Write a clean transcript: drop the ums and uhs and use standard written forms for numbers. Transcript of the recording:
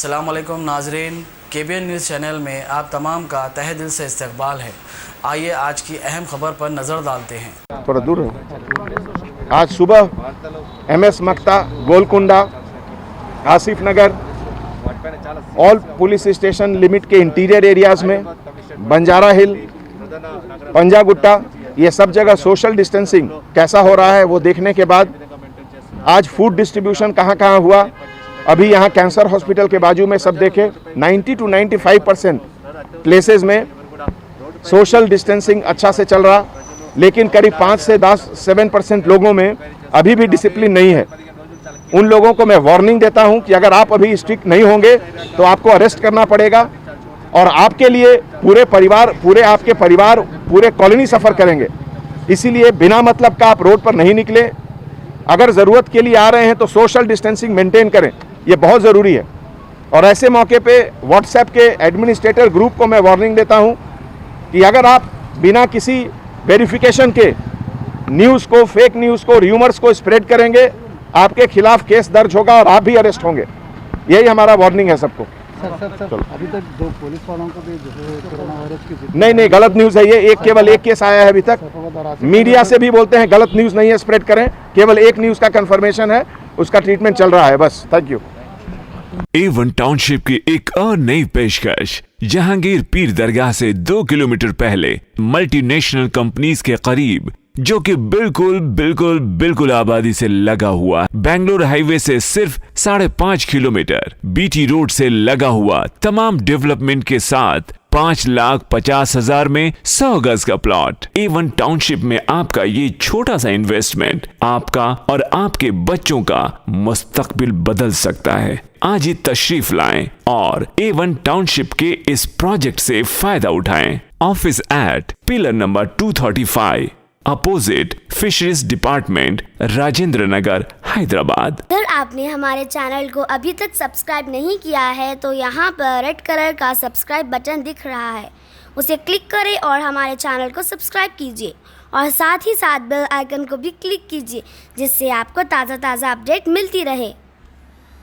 अस्सलाम वालेकुम नाजरीन, KBN न्यूज़ चैनल में आप तमाम का तहे दिल से इस्तकबाल है। आइए आज की अहम खबर पर नज़र डालते हैं। थोड़ा दूर रहो। आज सुबह MS मक्ता, गोलकुंडा, आसिफ नगर, ऑल पुलिस स्टेशन लिमिट के इंटीरियर एरियाज़ में, बंजारा हिल, पंजागुट्टा, ये सब जगह सोशल डिस्टेंसिंग कैसा हो रहा है वो देखने के बाद आज फूड डिस्ट्रीब्यूशन कहाँ कहाँ हुआ। अभी यहाँ कैंसर हॉस्पिटल के बाजू में सब देखे 90 to 95% प्लेसेस में सोशल डिस्टेंसिंग अच्छा से चल रहा, लेकिन करीब 5 से 7% लोगों में अभी भी डिसिप्लिन नहीं है। उन लोगों को मैं वार्निंग देता हूं कि अगर आप अभी स्ट्रिक्ट नहीं होंगे तो आपको अरेस्ट करना पड़ेगा और आपके लिए पूरे परिवार, पूरे कॉलोनी सफ़र करेंगे। इसीलिए बिना मतलब का आप रोड पर नहीं निकले। अगर ज़रूरत के लिए आ रहे हैं तो सोशल डिस्टेंसिंग मेंटेन करें, ये बहुत ज़रूरी है। और ऐसे मौके पे व्हाट्सएप के एडमिनिस्ट्रेटर ग्रुप को मैं वार्निंग देता हूं कि अगर आप बिना किसी वेरिफिकेशन के न्यूज़ को, फेक न्यूज़ को, र्यूमर्स को स्प्रेड करेंगे, आपके खिलाफ केस दर्ज होगा और आप भी अरेस्ट होंगे। यही हमारा वार्निंग है सबको। सर अभी तक 2 पुलिस वालों को भी कोरोना वायरस की नहीं, गलत न्यूज़ है ये। केवल एक केस आया है अभी तक। मीडिया से भी बोलते हैं गलत न्यूज़ नहीं है, स्प्रेड करें। केवल एक न्यूज़ का कंफर्मेशन है, उसका ट्रीटमेंट चल रहा है बस। Thank you. A1 टाउनशिप की एक और नई पेशकश जहांगीर पीर दरगाह से 2 किलोमीटर पहले मल्टीनेशनल कंपनीज के करीब, जो कि बिल्कुल आबादी से लगा हुआ, बेंगलोर हाईवे से सिर्फ 5.5 किलोमीटर, BT रोड से लगा हुआ, तमाम डेवलपमेंट के साथ 5,50,000 में 100 गज का प्लॉट। A1 टाउनशिप में आपका ये छोटा सा इन्वेस्टमेंट आपका और आपके बच्चों का मुस्तकबिल बदल सकता है। आज ही तशरीफ लाएं और A1 टाउनशिप के इस प्रोजेक्ट से फायदा उठाएं। Office at pillar number 235 opposite fisheries department, Rajendra Nagar, Hyderabad. अगर आपने हमारे चैनल को अभी तक सब्सक्राइब नहीं किया है तो यहाँ पर रेड कलर का सब्सक्राइब बटन दिख रहा है, उसे क्लिक करें और हमारे चैनल को सब्सक्राइब कीजिए और साथ ही साथ बेल आइकन को भी क्लिक कीजिए, जिससे आपको ताज़ा अपडेट मिलती रहे।